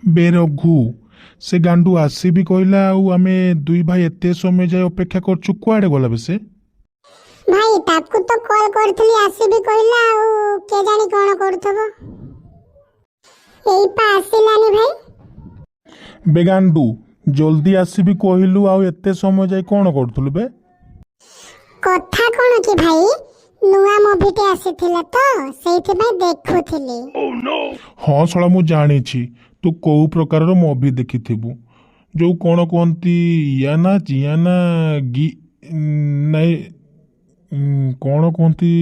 ବେରଘୁ ସେ ଗାଣ୍ଡୁ ଆସିବି କହିଲା ଆଉ ଆମେ ଦୁଇ ଭାଇ ଏତେ ସମୟ ଯାଏ ଅପେକ୍ଷା କରୁଛୁ କୁଆଡ଼େ ଗଲା ବେ ସେ? ଭାଇ ତାକୁ ତ କଲ୍ କରିଥିଲି ଆସିବି କହିଲା ଆଉ କେଜାଣି କଣ କରୁଥିବ। ଏଇପା ଆସିଲାନି ଭାଇ। ବେ ଗାଣ୍ଡୁ ଜଲ୍ଦି ଆସିବି କହିଲୁ ଆଉ ଏତେ ସମୟ ଯାଏ କ'ଣ କରୁଥିଲୁ ବେ? କଥା କଣ କି ଭାଇ, ନୂଆ ମୁଭିଟେ ଆସିଥିଲା ତ ସେଇଥିପାଇଁ ଦେଖୁଥିଲି। ହଁ ଶଳା ମୁଁ ଜାଣିଛି ତୁ କୋଉ ପ୍ରକାରର ମୁଭି ଦେଖିଥିବୁ। ଯୋଉ କ'ଣ କୁହନ୍ତି ଇୟାନା ଜିୟାନା ଗି ନାଇଁ କ'ଣ କୁହନ୍ତି?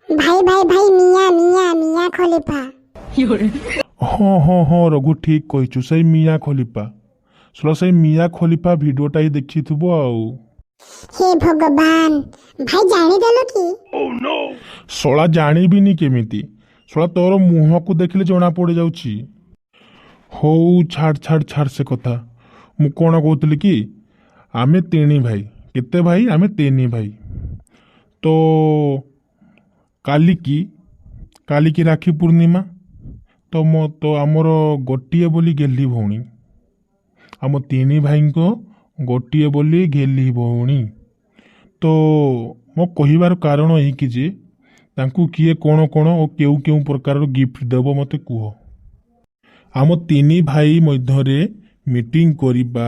ଭାଇ ଭାଇ ଭାଇ ମିଆ ମିଆ ମିଆ ଖଲିଫା। ହଁ ହଁ ହଁ ରଘୁ ଠିକ୍ କହିଛୁ, ସେଇ ମିଆ ଖଲିଫା। ଶଳା ସେଇ ମିଆ ଖଲିଫା ଭିଡ଼ିଓଟା ହିଁ ଦେଖିଥିବୁ ଆଉ। हे भगवान, भाई ଜାଣିଦେଲ କି? ଶଳା ଜାଣିବିନି କେମିତି? ଶଳା ତୋର ମୁହଁକୁ ଦେଖିଲେ ଜଣା ପଡ଼ିଯାଉଛି। ହଉ ଛାଡ଼ ଛାଡ଼ ଛାଡ଼ ସେ କଥା। ମୁଁ କ'ଣ କହୁଥିଲି କି ଆମେ ତିନି ଭାଇ। କେତେ ଭାଇ? ଆମେ ତିନି ଭାଇ। ତ କାଲିକି ରାକ୍ଷୀ ପୂର୍ଣ୍ଣିମା। ତ ଆମର ଗୋଟିଏ ବୋଲି ଗେଲି ଭଉଣୀ। ଆମ ତିନି ଭାଇଙ୍କ ଗୋଟିଏ ବୋଲି ଗେଲି ଭଉଣୀ। ତ ମୋ କହିବାର କାରଣ ଏହିକି ଯେ ତାଙ୍କୁ କିଏ କ'ଣ କ'ଣ ଓ କେଉଁ କେଉଁ ପ୍ରକାରର ଗିଫ୍ଟ ଦେବ ମୋତେ କୁହ। ଆମ ତିନି ଭାଇ ମଧ୍ୟରେ ମିଟିଂ କରିବା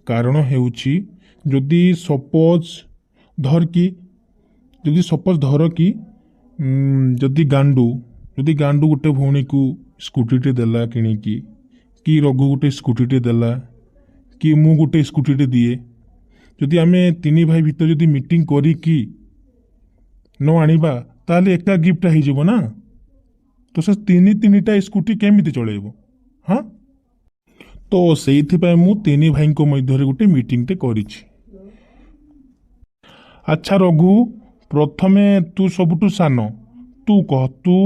କାରଣ ହେଉଛି ଯଦି ସପୋଜ୍ ଧର କି ଯଦି ଗାଣ୍ଡୁ ଗୋଟେ ଭଉଣୀକୁ ସ୍କୁଟିଟେ ଦେଲା କିଣିକି, କି ରଘୁ ଗୋଟେ ସ୍କୁଟିଟେ ଦେଲା, କି ମୁଁ ଗୋଟେ ସ୍କୁଟିଟେ ଦିଏ, ଯଦି ଆମେ ତିନି ଭାଇ ଭିତରେ ଯଦି ମିଟିଂ କରିକି ନ ଆଣିବା ତାହେଲେ ଏକା ଗିଫ୍ଟଟା ହେଇଯିବ ନା। ତ ସେ ତିନିଟା ସ୍କୁଟି କେମିତି ଚଳେଇବ? ହଁ, ତ ସେଇଥିପାଇଁ ମୁଁ ତିନି ଭାଇଙ୍କ ମଧ୍ୟରେ ଗୋଟେ ମିଟିଂଟେ କରିଛି। ଆଚ୍ଛା ରଘୁ, ପ୍ରଥମେ ତୁ ସବୁଠୁ ସାନ, ତୁ କହ ତୁ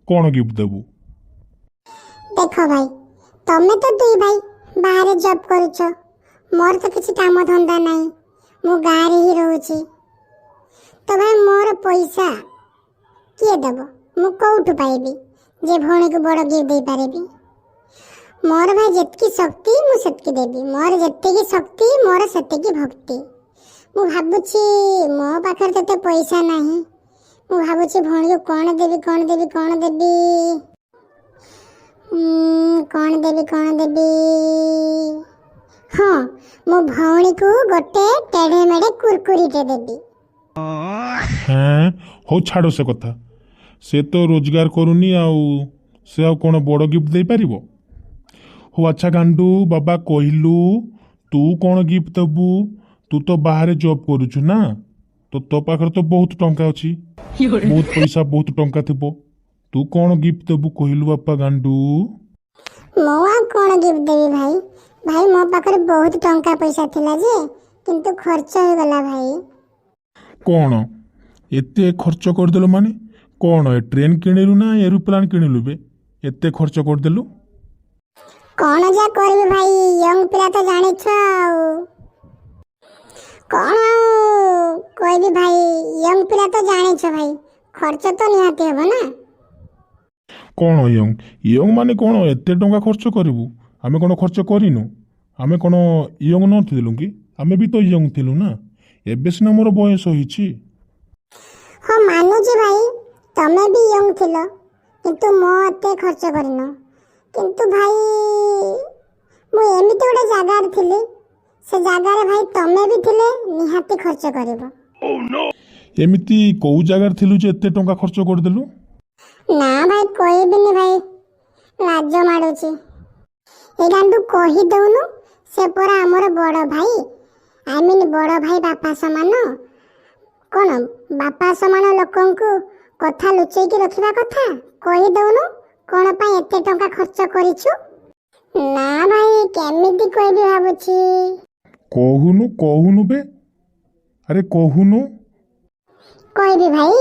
କ'ଣ ଗିଫ୍ଟ ଦେବୁ? ଦେଖ ଭାଇ, ତମେ ତ ଦୁଇ ଭାଇ ବାହାରେ ଜବ୍ କରୁଛ, ମୋର ତ କିଛି କାମ ଧନ୍ଦା ନାହିଁ, ମୁଁ ଗାଁରେ ହିଁ ରହୁଛି। ତ ଭାଇ ମୋର ପଇସା କିଏ ଦେବ? ମୁଁ କୋଉଠୁ ପାଇବି ଯେ ଭଉଣୀକୁ ବଡ଼ ଗିଫ୍ଟ ଦେଇପାରିବି? ମୋର ଭାଇ ଯେତିକି ଶକ୍ତି ମୁଁ ସେତିକି ଦେବି, ମୋର ଯେତିକି ଶକ୍ତି ମୋର ସେତିକି ଭକ୍ତି। ମୁଁ ଭାବୁଛି ମୋ ପାଖରେ ତ ଏତେ ପଇସା ନାହିଁ, ମୁଁ ଭାବୁଛି ଭଉଣୀକୁ କ'ଣ ଦେବି କ'ଣ ଦେବି କ'ଣ ଦେବି କ'ଣ ଦେବି। ହଁ, ମୋ ଭଉଣୀକୁ ଗୋଟେ ଟେଢ଼େ ମେଢ଼େ କୁରକୁରିଟେ ଦେବି। ହଁ ହଉ ଛାଡ଼ ସେ କଥା। ସେ ତ ରୋଜଗାର କରୁନି ଆଉ ସେ ଆଉ କ'ଣ ବଡ଼ ଗିଫ୍ଟ ଦେଇପାରିବ? ହଉ ଆଚ୍ଛା ଗାଣ୍ଡୁ ବାବା କହିଲୁ ତୁ କ'ଣ ଗିଫ୍ଟ ଦେବୁ? ତୁ ତ ବାହାରେ ଜବ୍ କରୁଛୁ ନା, ତ ତୋ ପାଖରେ ତ ବହୁତ ଟଙ୍କା ଅଛି, ବହୁତ ପଇସା ବହୁତ ଟଙ୍କା ଥିବ। ତୁ କ'ଣ ଗିଫ୍ଟ ଦେବୁ କହିଲୁ ବାପା ଗାଣ୍ଡୁ? ମୁଁ ଆଉ କ'ଣ ଗିଫ୍ଟ ଦେବି ଭାଇ? ଭାଇ ମୋ ପାଖରେ ବହୁତ ଟଙ୍କା ପଇସା ଥିଲା ଯେ କିନ୍ତୁ ଖର୍ଚ୍ଚ ହେଇଗଲା ଭାଇ। କ'ଣ ଏତେ ଖର୍ଚ୍ଚ କରିଦେଲୁ? ମାନେ କ'ଣ ଏ ଟ୍ରେନ୍ କିଣିଲୁ ନା ଏରୋପ୍ଲେନ୍ କିଣିଲୁ ବେ? ଏତେ ଖର୍ଚ୍ଚ କରିଦେଲୁ? କ'ଣ ଯା କରିବି ଭାଇ, ୟଙ୍ଗ ପିଲା ତ ଜାଣିଛ ଆଉ। କ'ଣ ଆଉ କହିବି ଭାଇ, ୟଙ୍ଗ ପିଲା ତ ଜାଣିଛ ଭାଇ, ଖର୍ଚ୍ଚ ତ ନିହାତି ହେବ ନା। କ'ଣ ୟଙ୍ଗ ମାନେ କ'ଣ ଏତେ ଟଙ୍କା ଖର୍ଚ୍ଚ କରିବୁ? ଆମେ କ'ଣ ଖର୍ଚ୍ଚ କରିନୁ? ଆମେ କ'ଣ ୟଙ୍ଗ ନଥିଲୁ କି? ଆମେ ବି ତ ୟଙ୍ଗ ଥିଲୁ ନା। ଏବେ ସିନା ମୋର ବୟସ ହେଇଛି। ହଁ ମାନୁଛି ଭାଇ, ତମେ ବି ୟଙ୍ଗ ଥିଲ କିନ୍ତୁ ମୋ ଏତେ ଖର୍ଚ୍ଚ କରିନ। କିନ୍ତୁ ଭାଇ ମୁଁ ଏମିତି ଗୋଟେ ଜାଗାରେ ଥିଲି, ସେ ଜାଗାରେ ଭାଇ ତମେ ବି ଥିଲେ ନିହାତି ଖର୍ଚ୍ଚ କରିବ। ଏମିତି କୋଉ ଜାଗାରେ ଥିଲୁ ଯେ ଏତେ ଟଙ୍କା ଖର୍ଚ୍ଚ କରିଦେଲୁ? ନା ଭାଇ କହିବିନି ଭାଇ, ଲାଜ ମାଡୁଛି। ଏ ଗାଣ୍ଡୁ କହିଦଉନୁ, ସେ ପରା ଆମର ବଡ଼ ଭାଇ। ବଡ଼ ଭାଇ ବାପା ସମାନ। କ'ଣ ବାପା ସମାନ ଲୋକଙ୍କୁ କଥା ଲୁଚେଇକି ରଖିବା କଥା? କହିଦଉନୁ କ'ଣ ପାଇଁ ଏତେ ଟଙ୍କା ଖର୍ଚ୍ଚ କରିଛୁ? ନା ଭାଇ କେମିତି କହିବି ଭାବୁଛି। କହୁନୁ ବେ, ଆରେ କହୁନୁ। କହିବି ଭାଇ,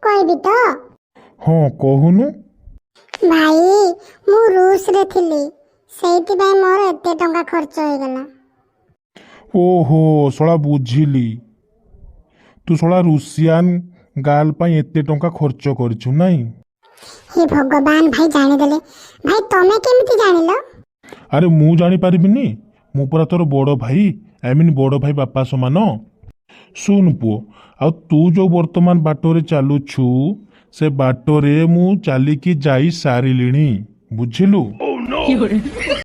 କହିବି ତ। ହଁ କହୁନୁ। ଭାଇ ମୁଁ ରୁଷରେ ଥିଲି, ସେଇଥିପାଇଁ ମୋର ଏତେ ଟଙ୍କା ଖର୍ଚ୍ଚ ହେଇଗଲା। ଓହୋ ଶଳା ବୁଝିଲି, ତୁ ଶଳା ରୁଷିଆନ ଗାର୍ଲ ପାଇଁ ଏତେ ଟଙ୍କା ଖର୍ଚ୍ଚ କରିଛୁ ନାଇଁ? हे भगवान भाई जानिदेले। भाई तमे केमिति जानिलो? ଆରେ ମୁଁ ଜାଣିପାରିବିନି? ମୁଁ ପରା ତୋର ବଡ଼ ଭାଇ, ଆଇ ମିନ୍ ବଡ଼ ଭାଇ ବାପା ସମାନ। ଶୁଣ ପୁଅ, ଆଉ ତୁ ଯେଉଁ ବର୍ତ୍ତମାନ ବାଟରେ ଚାଲୁଛୁ ସେ ବାଟରେ ମୁଁ ଚାଲିକି ଯାଇ ସାରିଲିଣି, ବୁଝିଲୁ?